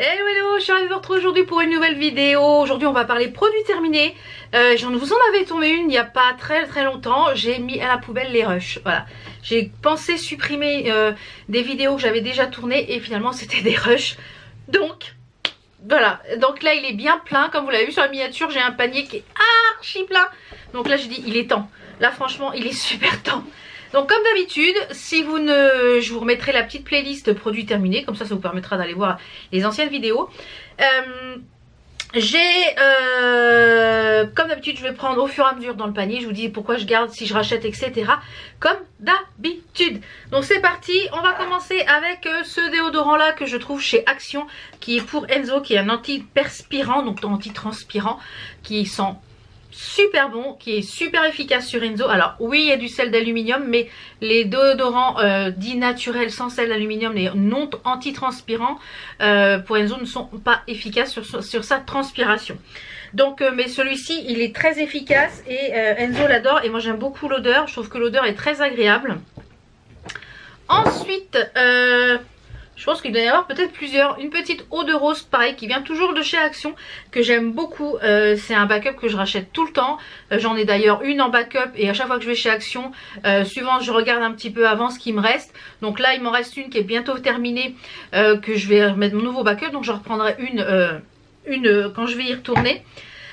Hello hello, je suis ravie de vous retrouver aujourd'hui pour une nouvelle vidéo. Aujourd'hui on va parler produits terminés. Vous en avez tombé une il n'y a pas très longtemps. J'ai mis à la poubelle les rushs. Voilà. J'ai pensé supprimer des vidéos que j'avais déjà tournées et finalement c'était des rushs. Donc voilà. Donc là il est bien plein. Comme vous l'avez vu sur la miniature, j'ai un panier qui est archi plein. Donc là j'ai dit il est temps. Là franchement il est super temps. Donc comme d'habitude, je vous remettrai la petite playlist produits terminés, comme ça vous permettra d'aller voir les anciennes vidéos. Comme d'habitude, je vais prendre au fur et à mesure dans le panier, je vous dis pourquoi je garde, si je rachète, etc. Comme d'habitude. Donc c'est parti, on va commencer avec ce déodorant là que je trouve chez Action, qui est pour Enzo, qui est un antiperspirant, donc antitranspirant, qui sent super bon, qui est super efficace sur Enzo. Alors oui, il y a du sel d'aluminium, mais les déodorants dits naturels sans sel d'aluminium, les non antitranspirants pour Enzo ne sont pas efficaces sur sa transpiration. Donc mais celui-ci il est très efficace et Enzo l'adore et moi j'aime beaucoup l'odeur. Je trouve que l'odeur est très agréable. Ensuite je pense qu'il doit y avoir peut-être plusieurs. Une petite eau de rose pareil qui vient toujours de chez Action, que j'aime beaucoup. C'est un backup que je rachète tout le temps. J'en ai d'ailleurs une en backup et à chaque fois que je vais chez Action, suivant je regarde un petit peu avant ce qui me reste. Donc là il m'en reste une qui est bientôt terminée, que je vais remettre mon nouveau backup. Donc je reprendrai une quand je vais y retourner.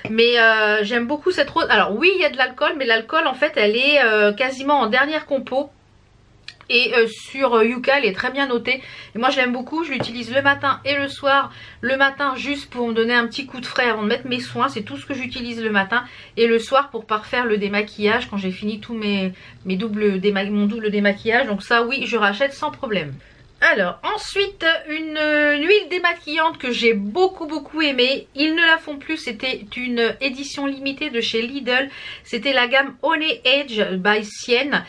Mais j'aime beaucoup cette rose. Alors oui il y a de l'alcool, mais l'alcool en fait elle est quasiment en dernière compo. Et sur Yuka elle est très bien notée. Et moi je l'aime beaucoup, je l'utilise le matin et le soir. Le matin juste pour me donner un petit coup de frais avant de mettre mes soins, c'est tout ce que j'utilise le matin. Et le soir pour parfaire le démaquillage quand j'ai fini tous mon double démaquillage. Donc ça oui je rachète sans problème. Alors ensuite une huile démaquillante que j'ai beaucoup aimé. Ils ne la font plus, c'était une édition limitée de chez Lidl. C'était la gamme Honey Edge by Sienne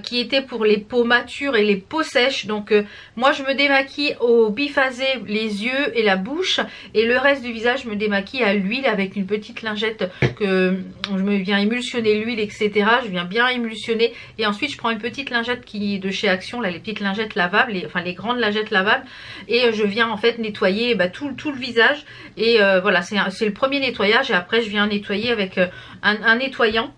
qui était pour les peaux matures et les peaux sèches. Donc moi je me démaquille au biphasé les yeux et la bouche. Et le reste du visage je me démaquille à l'huile avec une petite lingette que je me viens émulsionner l'huile etc. Je viens bien émulsionner. Et ensuite je prends une petite lingette qui est de chez Action, là les petites lingettes lavables, les grandes lingettes lavables, et je viens en fait nettoyer tout le visage. Et voilà c'est le premier nettoyage et après je viens nettoyer avec un nettoyant.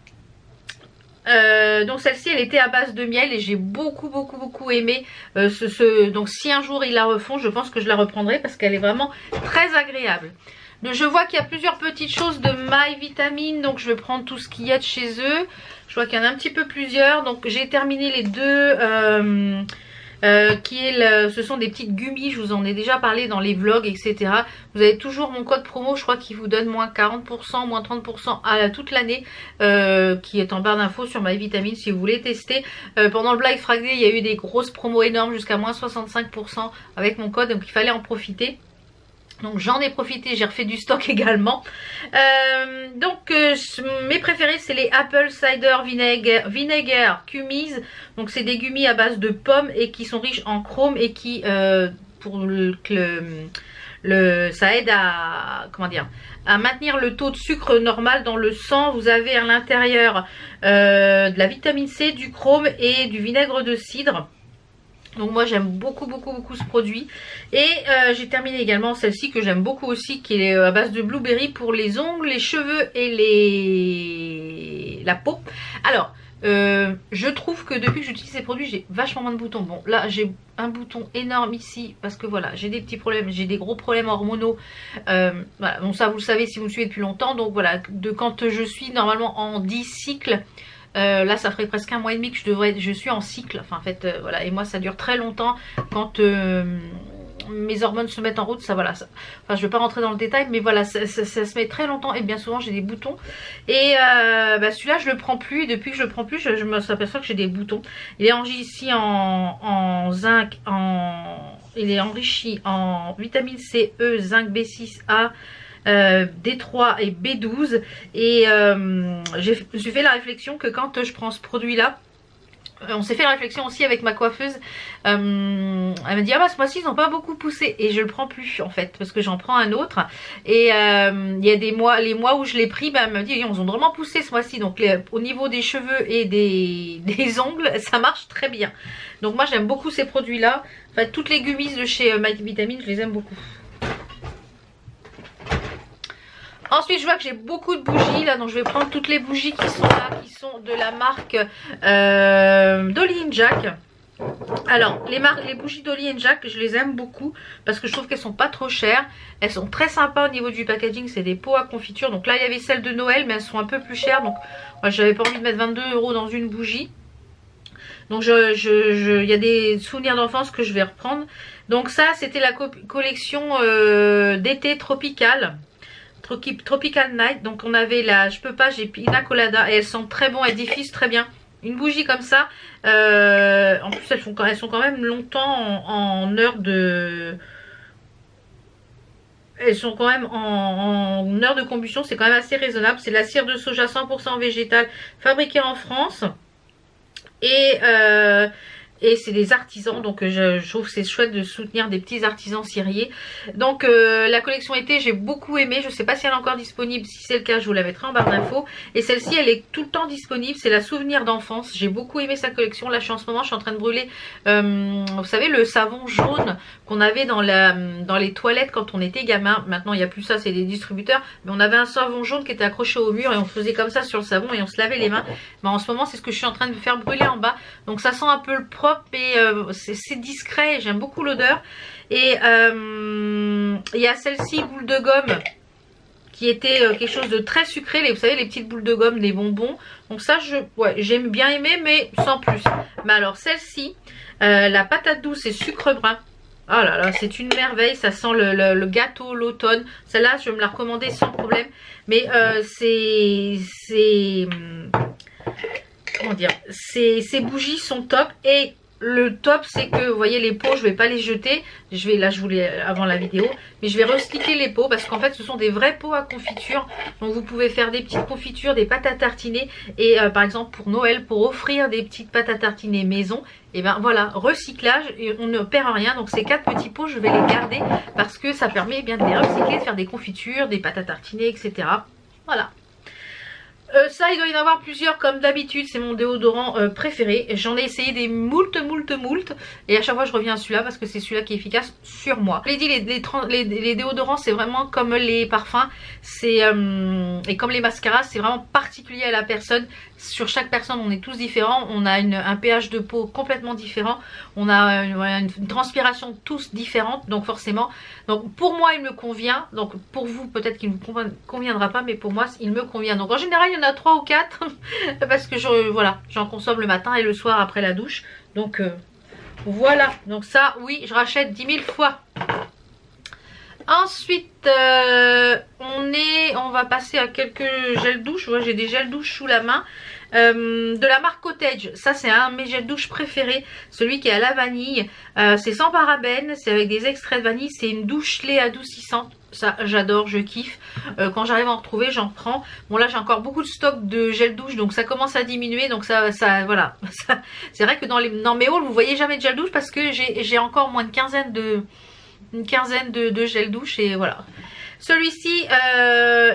Donc celle-ci elle était à base de miel et j'ai beaucoup aimé donc si un jour ils la refont je pense que je la reprendrai parce qu'elle est vraiment très agréable. Donc, je vois qu'il y a plusieurs petites choses de My Vitamine, donc je vais prendre tout ce qu'il y a de chez eux. Je vois qu'il y en a un petit peu plusieurs, donc j'ai terminé les deux ce sont des petites gummies, je vous en ai déjà parlé dans les vlogs etc. Vous avez toujours mon code promo, je crois qu'il vous donne moins 40%, moins 30% à toute l'année, qui est en barre d'infos sur My Vitamine si vous voulez tester. Pendant le Black Friday il y a eu des grosses promos énormes jusqu'à moins 65% avec mon code, donc il fallait en profiter. Donc j'en ai profité, j'ai refait du stock également. Mes préférés c'est les Apple Cider Vinegar Gummies. Donc c'est des gummies à base de pommes et qui sont riches en chrome et qui ça aide à maintenir le taux de sucre normal dans le sang. Vous avez à l'intérieur de la vitamine C, du chrome et du vinaigre de cidre. Donc moi j'aime beaucoup ce produit. Et j'ai terminé également celle-ci que j'aime beaucoup aussi, qui est à base de blueberry pour les ongles, les cheveux et la peau. Alors je trouve que depuis que j'utilise ces produits j'ai vachement moins de boutons. Bon là j'ai un bouton énorme ici parce que voilà j'ai des petits problèmes, j'ai des gros problèmes hormonaux. Voilà, bon ça vous le savez si vous me suivez depuis longtemps. Donc voilà, quand je suis normalement en 10 cycles. Là ça ferait presque un mois et demi que je suis en cycle, enfin en fait voilà, et moi ça dure très longtemps quand mes hormones se mettent en route, enfin je vais pas rentrer dans le détail, mais voilà ça se met très longtemps et bien souvent j'ai des boutons. Et celui-là je le prends plus, et depuis que je le prends plus je me aperçois que j'ai des boutons. Il est enrichi ici en zinc, il est enrichi en vitamine C, E, zinc, B6A, D3 et B12. Et je me suis fait la réflexion que quand je prends ce produit là, on s'est fait la réflexion aussi avec ma coiffeuse, elle m'a dit ah bah ce mois-ci ils n'ont pas beaucoup poussé, et je le prends plus en fait parce que j'en prends un autre. Et il y a des mois, les mois où je l'ai pris, elle me dit ils ont vraiment poussé ce mois-ci, donc au niveau des cheveux et des ongles ça marche très bien. Donc moi j'aime beaucoup ces produits là, en fait toutes les gummies de chez My Vitamine je les aime beaucoup. Ensuite, je vois que j'ai beaucoup de bougies là, donc je vais prendre toutes les bougies qui sont là, qui sont de la marque Dolly & Jack. Alors, les bougies Dolly & Jack, je les aime beaucoup parce que je trouve qu'elles sont pas trop chères. Elles sont très sympas au niveau du packaging, c'est des pots à confiture. Donc là, il y avait celles de Noël, mais elles sont un peu plus chères. Donc, moi, j'avais pas envie de mettre 22 € dans une bougie. Donc, il y a des souvenirs d'enfance que je vais reprendre. Donc ça, c'était la collection d'été tropical. Tropical Night. Donc on avait la, je peux pas, j'ai Pina Colada et elles sont très bon, elles diffusent très bien. Une bougie comme ça, en plus elles sont quand même longtemps en heure de... Elles sont quand même en heure de combustion, c'est quand même assez raisonnable. C'est de la cire de soja 100% végétale fabriquée en France. Et c'est des artisans, donc je trouve que c'est chouette de soutenir des petits artisans ciriers. Donc la collection été, j'ai beaucoup aimé. Je ne sais pas si elle est encore disponible. Si c'est le cas, je vous la mettrai en barre d'infos. Et celle-ci, elle est tout le temps disponible. C'est la souvenir d'enfance. J'ai beaucoup aimé sa collection. Là, en ce moment, je suis en train de brûler, vous savez, le savon jaune qu'on avait dans les toilettes quand on était gamin. Maintenant, il n'y a plus ça, c'est des distributeurs. Mais on avait un savon jaune qui était accroché au mur et on faisait comme ça sur le savon et on se lavait les mains. Mais en ce moment, c'est ce que je suis en train de faire brûler en bas. Donc ça sent un peu le propre et c'est discret. J'aime beaucoup l'odeur. Et il y a celle-ci, boule de gomme, qui était quelque chose de très sucré. Vous savez, les petites boules de gomme, des bonbons. Donc ça, j'aime bien aimer, mais sans plus. Mais alors celle-ci, la patate douce et sucre brun. Oh là là, c'est une merveille, ça sent le gâteau, l'automne. Celle-là, je vais me la recommander sans problème. Mais comment dire, ces bougies sont top. Et le top, c'est que, vous voyez, les pots, je vais pas les jeter. Là, je voulais avant la vidéo. Mais je vais recycler les pots parce qu'en fait, ce sont des vrais pots à confiture. Donc, vous pouvez faire des petites confitures, des pâtes à tartiner. Et par exemple, pour Noël, pour offrir des petites pâtes à tartiner maison. Et ben voilà, recyclage, et on ne perd rien. Donc, ces 4 petits pots, je vais les garder parce que ça permet bien de les recycler, de faire des confitures, des pâtes à tartiner, etc. Voilà. Ça, il doit y en avoir plusieurs comme d'habitude. C'est mon déodorant préféré. J'en ai essayé des moult. Et à chaque fois, je reviens à celui-là parce que c'est celui-là qui est efficace sur moi. Je l'ai dit, les déodorants, c'est vraiment comme les parfums. Et comme les mascaras, c'est vraiment particulier à la personne. Sur chaque personne, on est tous différents. On a un pH de peau complètement différent. On a une transpiration tous différente. Donc forcément, pour moi, il me convient. Donc pour vous, peut-être qu'il ne vous conviendra pas. Mais pour moi, il me convient. Donc en général, il y en a 3 ou 4. Parce que j'en consomme le matin et le soir après la douche. Donc voilà. Donc ça, oui, je rachète 10 000 fois. Ensuite, on va passer à quelques gels douche. J'ai des gels douche sous la main. De la marque Cottage. Ça, c'est un de mes gels douche préférés. Celui qui est à la vanille. C'est sans parabènes. C'est avec des extraits de vanille. C'est une douche lait adoucissante. Ça, j'adore, je kiffe. Quand j'arrive à en retrouver, j'en prends. Bon, là, j'ai encore beaucoup de stock de gel douche. Donc, ça commence à diminuer. Donc, voilà. C'est vrai que dans mes hauls, vous voyez jamais de gel douche parce que j'ai encore moins une quinzaine de gel douche. Et voilà. Celui-ci,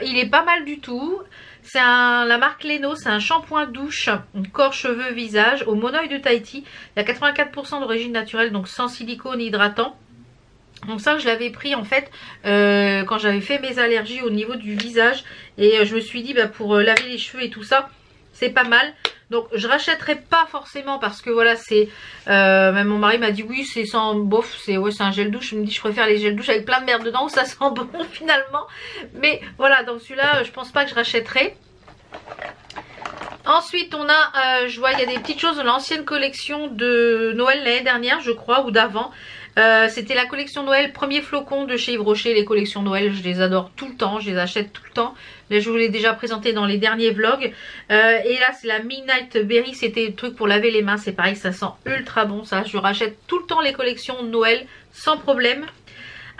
il est pas mal du tout. C'est la marque Leno, c'est un shampoing douche, corps, cheveux, visage, au monoeil de Tahiti. Il y a 84% d'origine naturelle, donc sans silicone hydratant. Donc ça, je l'avais pris en fait quand j'avais fait mes allergies au niveau du visage. Et je me suis dit, pour laver les cheveux et tout ça, c'est pas mal. Donc je rachèterai pas forcément parce que voilà, c'est même mon mari m'a dit oui, c'est sans bof, c'est un gel douche. Je me dis, je préfère les gels douche avec plein de merde dedans où ça sent bon finalement. Mais voilà, donc celui-là, je pense pas que je rachèterai. Ensuite, on a, je vois, il y a des petites choses de l'ancienne collection de Noël l'année dernière, je crois, ou d'avant. C'était la collection Noël premier flocon de chez Yves Rocher. Les collections Noël, je les adore tout le temps, je les achète tout le temps. Là, je vous l'ai déjà présenté dans les derniers vlogs. Et là, c'est la Midnight Berry, c'était le truc pour laver les mains. C'est pareil, ça sent ultra bon, ça. Je rachète tout le temps les collections Noël sans problème.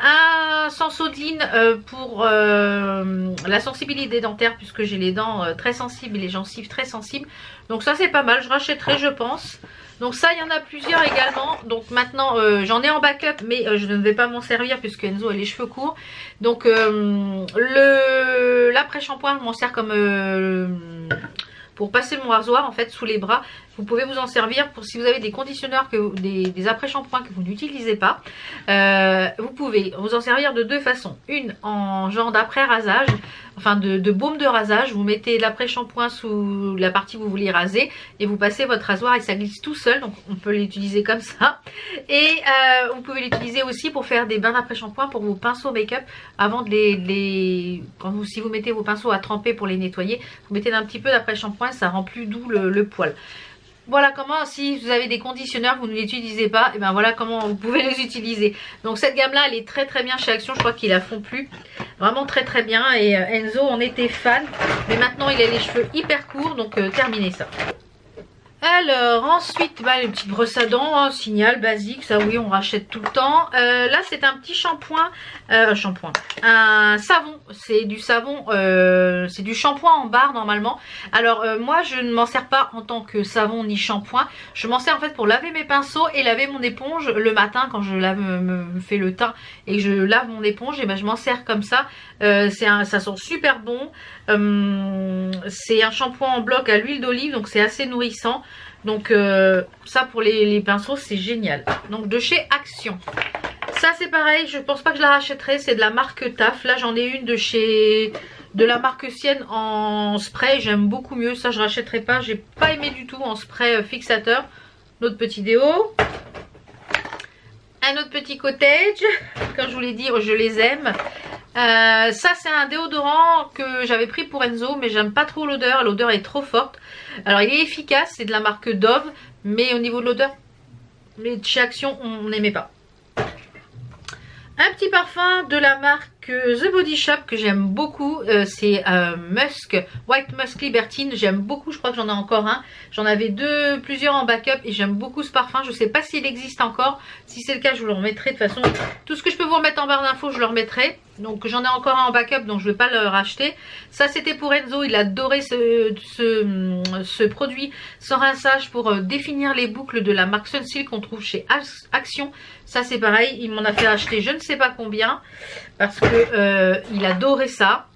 Un Sensodyne pour la sensibilité dentaire, puisque j'ai les dents très sensibles et les gencives très sensibles. Donc ça, c'est pas mal, je rachèterai, je pense. Donc ça, il y en a plusieurs également. Donc maintenant, j'en ai en backup, mais je ne vais pas m'en servir puisque Enzo a les cheveux courts. Donc l'après-shampoing, je m'en sers comme pour passer mon rasoir en fait sous les bras. Vous pouvez vous en servir pour si vous avez des conditionneurs, des après-shampoings que vous n'utilisez pas. Vous pouvez vous en servir de deux façons. Une en genre d'après-rasage. enfin de baume de rasage. Vous mettez l'après-shampoing sous la partie que vous voulez raser et vous passez votre rasoir et ça glisse tout seul, donc on peut l'utiliser comme ça. Et vous pouvez l'utiliser aussi pour faire des bains d'après-shampoing pour vos pinceaux make-up avant de si vous mettez vos pinceaux à tremper pour les nettoyer, vous mettez un petit peu d'après-shampoing, ça rend plus doux le poil. Voilà comment, si vous avez des conditionneurs, vous ne les utilisez pas, et ben voilà comment vous pouvez les utiliser. Donc cette gamme là, elle est très très bien chez Action, je crois qu'ils la font plus. Vraiment très très bien, et Enzo en était fan, mais maintenant il a les cheveux hyper courts, donc terminez ça. Alors ensuite, les petites brosses à dents, hein, Signal basique, ça oui on rachète tout le temps. Là c'est un petit shampoing, un savon, c'est du savon, c'est du shampoing en barre normalement. Alors moi je ne m'en sers pas en tant que savon ni shampoing, je m'en sers en fait pour laver mes pinceaux et laver mon éponge le matin quand je lave, me fais le teint et que je lave mon éponge, et ben je m'en sers comme ça. Ça sent super bon. C'est un shampoing en bloc à l'huile d'olive, donc c'est assez nourrissant. Donc ça pour les pinceaux c'est génial. Donc de chez Action. Ça c'est pareil, je pense pas que je la rachèterai, c'est de la marque Taf. Là j'en ai une de la marque Sienne en spray, j'aime beaucoup mieux. Ça je rachèterai pas, j'ai pas aimé du tout en spray fixateur. Notre petit déo. Un autre petit cottage, comme je vous l'ai dit, je les aime. Ça c'est un déodorant que j'avais pris pour Enzo, mais j'aime pas trop l'odeur, l'odeur est trop forte. Alors il est efficace, c'est de la marque Dove, mais au niveau de l'odeur, chez Action on n'aimait pas. Un petit parfum de la marque The Body Shop que j'aime beaucoup, c'est White Musk Libertine, j'aime beaucoup, je crois que j'en ai encore un. J'en avais plusieurs en backup et j'aime beaucoup ce parfum, je sais pas s'il existe encore, si c'est le cas je vous le remettrai de toute façon. Tout ce que je peux vous remettre en barre d'infos je le remettrai. Donc j'en ai encore un en backup, donc je ne vais pas le racheter. Ça c'était pour Enzo, il adorait ce produit sans rinçage pour définir les boucles de la marque Sunsilk qu'on trouve chez Action. Ça c'est pareil, il m'en a fait acheter je ne sais pas combien parce que il adorait ça.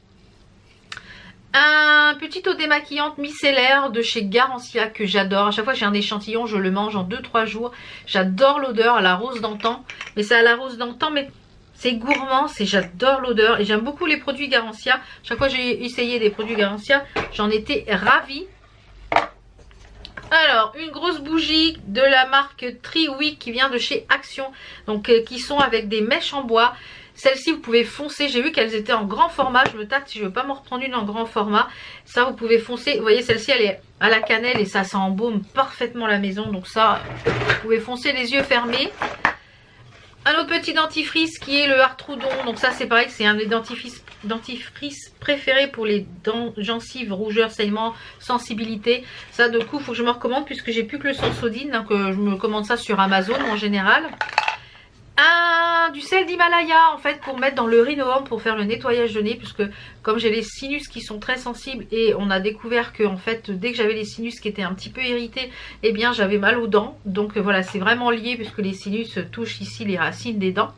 Un petit eau démaquillante micellaire de chez Garancia que j'adore. À chaque fois que j'ai un échantillon, je le mange en 2-3 jours. J'adore l'odeur à la rose d'antan. Mais c'est à la rose d'antan, mais c'est gourmand. J'adore l'odeur. Et j'aime beaucoup les produits Garancia. Chaque fois que j'ai essayé des produits Garancia, j'en étais ravie. Alors, une grosse bougie de la marque Triwick qui vient de chez Action. Donc, qui sont avec des mèches en bois. Celles-ci vous pouvez foncer, j'ai vu qu'elles étaient en grand format, je me tâte si je veux pas m'en reprendre une en grand format. Ça vous pouvez foncer, vous voyez celle-ci elle est à la cannelle et ça embaume parfaitement la maison. Donc ça, vous pouvez foncer les yeux fermés. Un autre petit dentifrice qui est le Artroudon, donc ça c'est pareil, c'est un des dentifrices préférés pour les gencives, rougeurs, saignements, sensibilité. Ça de coup il faut que je me recommande puisque j'ai plus que le Sensodyne, donc je me commande ça sur Amazon en général. Du sel d'Himalaya en fait pour mettre dans le rhino-horn pour faire le nettoyage de nez, puisque comme j'ai les sinus qui sont très sensibles et on a découvert que en fait dès que j'avais les sinus qui étaient un petit peu irrités, eh bien j'avais mal aux dents. Donc voilà, c'est vraiment lié puisque les sinus touchent ici les racines des dents,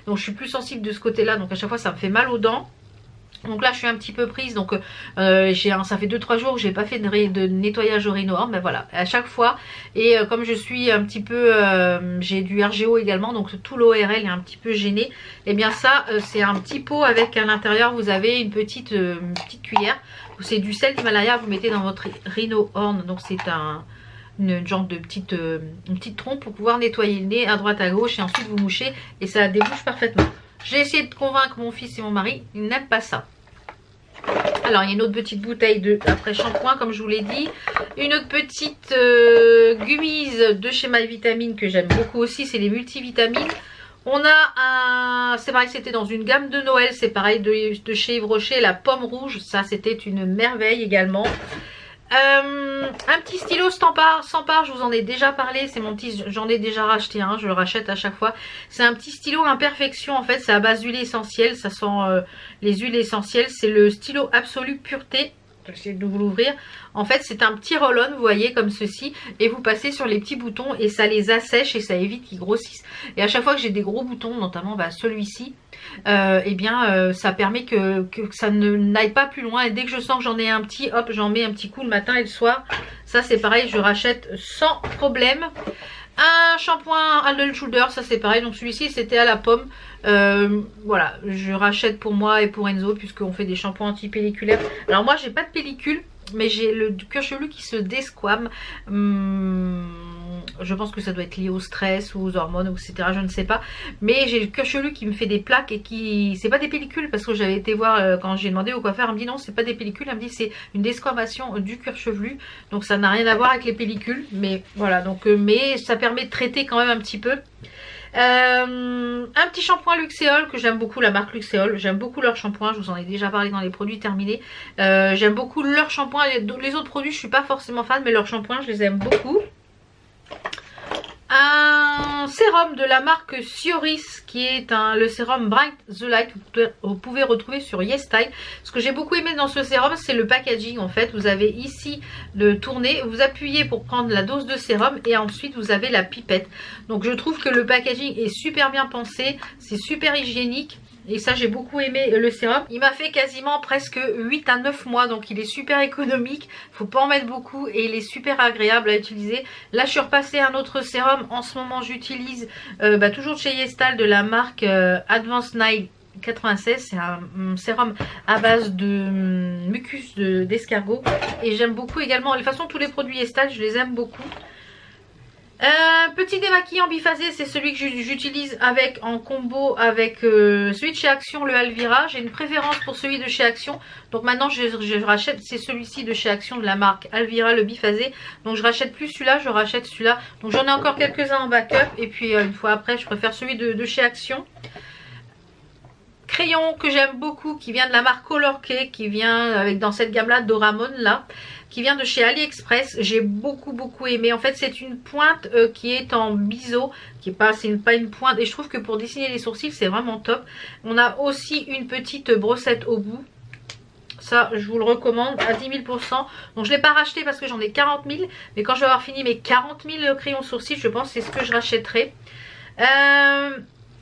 donc je suis plus sensible de ce côté là, donc à chaque fois ça me fait mal aux dents. Donc là je suis un petit peu prise, donc ça fait 2-3 jours que j'ai pas fait de nettoyage au rhino-horn, mais voilà, à chaque fois. Et comme je suis un petit peu, j'ai du RGO également, donc tout l'ORL est un petit peu gêné. Et bien ça c'est un petit pot avec à l'intérieur vous avez une petite cuillère, c'est du sel d'Himalaya, vous mettez dans votre rhino-horn, donc c'est une genre de une petite trompe pour pouvoir nettoyer le nez à droite à gauche et ensuite vous mouchez et ça débouche parfaitement. J'ai essayé de convaincre mon fils et mon mari, ils n'aiment pas ça. Alors il y a une autre petite bouteille d'après shampoing comme je vous l'ai dit. Une autre petite gummise de chez My Vitamine que j'aime beaucoup aussi, c'est les multivitamines. On a c'est pareil, c'était dans une gamme de Noël, c'est pareil de chez Yves Rocher, la pomme rouge, ça c'était une merveille également. Un petit stylo Stampart, je vous en ai déjà parlé, c'est mon petit, j'en ai déjà racheté un, je le rachète à chaque fois. C'est un petit stylo imperfection en fait, c'est à base d'huile essentielle, ça sent les huiles essentielles, c'est le stylo Absolu Pureté. J'essaie de vous l'ouvrir. En fait c'est un petit roll-on, vous voyez comme ceci, et vous passez sur les petits boutons et ça les assèche et ça évite qu'ils grossissent. Et à chaque fois que j'ai des gros boutons, notamment celui-ci, eh bien ça permet que ça n'aille pas plus loin, et dès que je sens que j'en ai un petit, hop j'en mets un petit coup le matin et le soir. Ça c'est pareil, je rachète sans problème. Un shampoing Head & Shoulders, ça c'est pareil, donc celui-ci c'était à la pomme. Voilà, je rachète pour moi et pour Enzo puisqu'on fait des shampoings anti-pelliculaires. Alors moi j'ai pas de pellicule, mais j'ai le cuir chevelu qui se desquame. Je pense que ça doit être lié au stress ou aux hormones, etc. Je ne sais pas. Mais j'ai le cuir chevelu qui me fait des plaques et qui... C'est pas des pellicules parce que j'avais été voir quand j'ai demandé au coiffeur. Elle me dit non, c'est pas des pellicules. Elle me dit c'est une desquamation du cuir chevelu. Donc ça n'a rien à voir avec les pellicules. Mais voilà, donc mais ça permet de traiter quand même un petit peu. Un petit shampoing Luxéol que j'aime beaucoup, la marque Luxéol. J'aime beaucoup leur shampoing, je vous en ai déjà parlé dans les produits terminés. J'aime beaucoup leur shampoing. Les autres produits je suis pas forcément fan, mais leurs shampoings je les aime beaucoup. Un sérum de la marque Sioris qui est le sérum Bright the Light que vous pouvez retrouver sur YesStyle. Ce que j'ai beaucoup aimé dans ce sérum, c'est le packaging en fait. Vous avez ici le tourner, vous appuyez pour prendre la dose de sérum et ensuite vous avez la pipette. Donc je trouve que le packaging est super bien pensé, c'est super hygiénique. Et ça j'ai beaucoup aimé le sérum. Il m'a fait quasiment presque 8 à 9 mois. Donc il est super économique. Faut pas en mettre beaucoup. Et il est super agréable à utiliser. Là je suis repassée à un autre sérum. En ce moment j'utilise toujours de chez YesStyle de la marque Advanced Nail 96. C'est un sérum à base de mucus d'escargot. Et j'aime beaucoup également. De toute façon tous les produits YesStyle je les aime beaucoup. Petit démaquillant biphasé, c'est celui que j'utilise en combo avec celui de chez Action, le Alvira. J'ai une préférence pour celui de chez Action. Donc maintenant je rachète, c'est celui-ci de chez Action de la marque Alvira, le biphasé. Donc je rachète plus celui-là, je rachète celui-là. Donc j'en ai encore quelques-uns en backup. Et puis une fois après, je préfère celui de chez Action. Crayon que j'aime beaucoup, qui vient de la marque Color Key, qui vient avec dans cette gamme là Doraemon là, qui vient de chez AliExpress. J'ai beaucoup aimé. En fait c'est une pointe qui est en biseau, qui est pas, pas une pointe, et je trouve que pour dessiner les sourcils c'est vraiment top. On a aussi une petite brossette au bout. Ça je vous le recommande à 10 000%. Donc je ne l'ai pas racheté parce que j'en ai 40 000, mais quand je vais avoir fini mes 40 000 crayons sourcils, je pense que c'est ce que je rachèterai.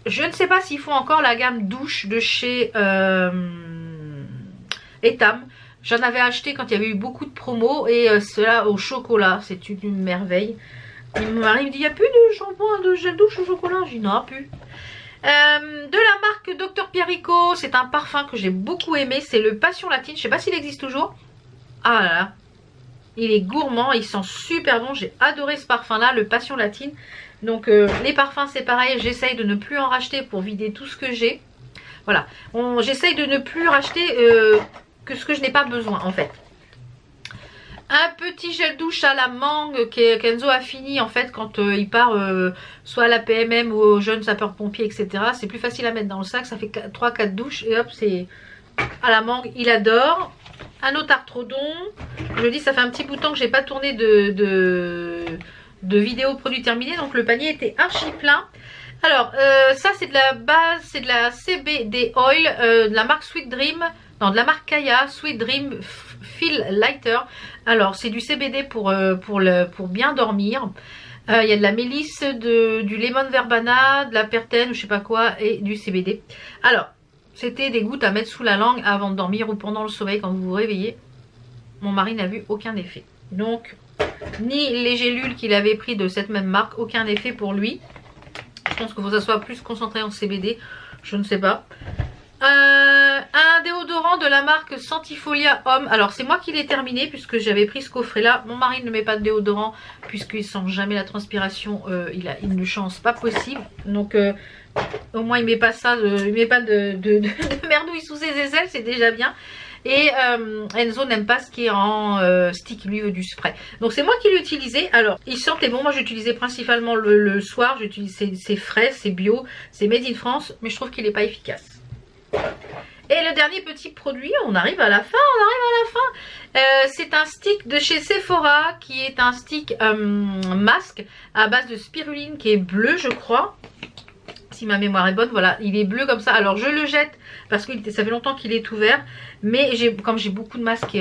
Je ne sais pas s'ils font encore la gamme douche de chez Etam. J'en avais acheté quand il y avait eu beaucoup de promos. Et cela au chocolat, c'est une merveille. Mon mari me dit, il n'y a plus de shampoing de gel douche au chocolat. Je dis, non, plus. De la marque Dr Pierrico, c'est un parfum que j'ai beaucoup aimé. C'est le Passion Latine. Je ne sais pas s'il existe toujours. Ah là là. Il est gourmand, il sent super bon. J'ai adoré ce parfum là, le Passion Latine. Donc les parfums c'est pareil, j'essaye de ne plus en racheter pour vider tout ce que j'ai. Voilà, j'essaye de ne plus racheter que ce que je n'ai pas besoin en fait. Un petit gel douche à la mangue qu'Enzo a fini en fait quand il part soit à la PMM ou aux jeunes sapeurs-pompiers, etc. C'est plus facile à mettre dans le sac, ça fait 3-4 douches et hop c'est à la mangue, il adore. Un autre Arthrodon, je dis ça fait un petit bout de temps que j'ai pas tourné de vidéos produits terminés, donc le panier était archi plein. Alors ça c'est de la base, c'est de la CBD Oil de la marque Sweet Dream, non de la marque Kaya, Sweet Dream Feel Lighter. Alors c'est du CBD pour bien dormir. Il y a de la mélisse, du lemon verbena, de la pertène, je sais pas quoi, et du CBD. Alors c'était des gouttes à mettre sous la langue avant de dormir ou pendant le sommeil quand vous vous réveillez. Mon mari n'a vu aucun effet. Donc ni les gélules qu'il avait pris de cette même marque, aucun effet pour lui. Je pense qu'il faut que ça soit plus concentré en CBD, je ne sais pas. Un déodorant de la marque Sentifolia Homme. Alors c'est moi qui l'ai terminé puisque j'avais pris ce coffret là. Mon mari ne met pas de déodorant puisqu'il sent jamais la transpiration, il a une chance pas possible. Donc au moins il met pas ça, il met pas de merdouille sous ses aisselles, c'est déjà bien. Et Enzo n'aime pas ce qui est en stick, lui veut du spray. Donc c'est moi qui l'ai utilisé. Alors il sentait bon, moi j'utilisais principalement le soir. C'est frais, c'est bio, c'est made in France, mais je trouve qu'il n'est pas efficace. Et le dernier petit produit, on arrive à la fin, c'est un stick de chez Sephora qui est un stick masque à base de spiruline qui est bleu je crois. Si ma mémoire est bonne, voilà, il est bleu comme ça. Alors je le jette parce que ça fait longtemps qu'il est ouvert. Mais comme j'ai beaucoup de masques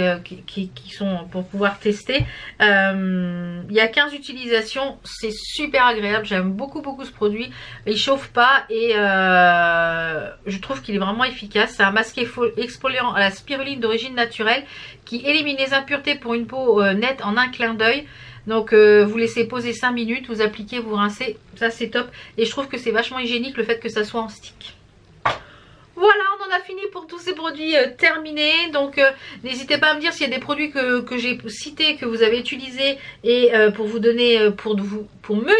qui sont pour pouvoir tester, il y a 15 utilisations. C'est super agréable, j'aime beaucoup ce produit. Il chauffe pas et je trouve qu'il est vraiment efficace. C'est un masque exfoliant à la spiruline d'origine naturelle qui élimine les impuretés pour une peau nette en un clin d'œil. Donc vous laissez poser 5 minutes, vous appliquez, vous rincez, ça c'est top. Et je trouve que c'est vachement hygiénique le fait que ça soit en stick. Voilà, on en a fini pour tous ces produits terminés. Donc n'hésitez pas à me dire s'il y a des produits que j'ai cités, que vous avez utilisés, et pour vous donner, pour nous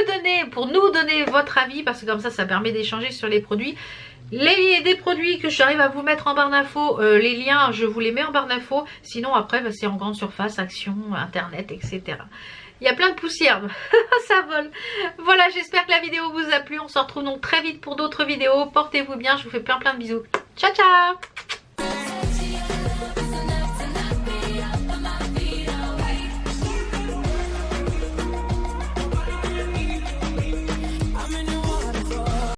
donner votre avis, parce que comme ça permet d'échanger sur les produits. Des produits que j'arrive à vous mettre en barre d'infos, les liens je vous les mets en barre d'infos. Sinon après bah, c'est en grande surface, Action, Internet, etc. Il y a plein de poussière, ça vole. Voilà, j'espère que la vidéo vous a plu. On se retrouve donc très vite pour d'autres vidéos. Portez-vous bien, je vous fais plein de bisous. Ciao ciao.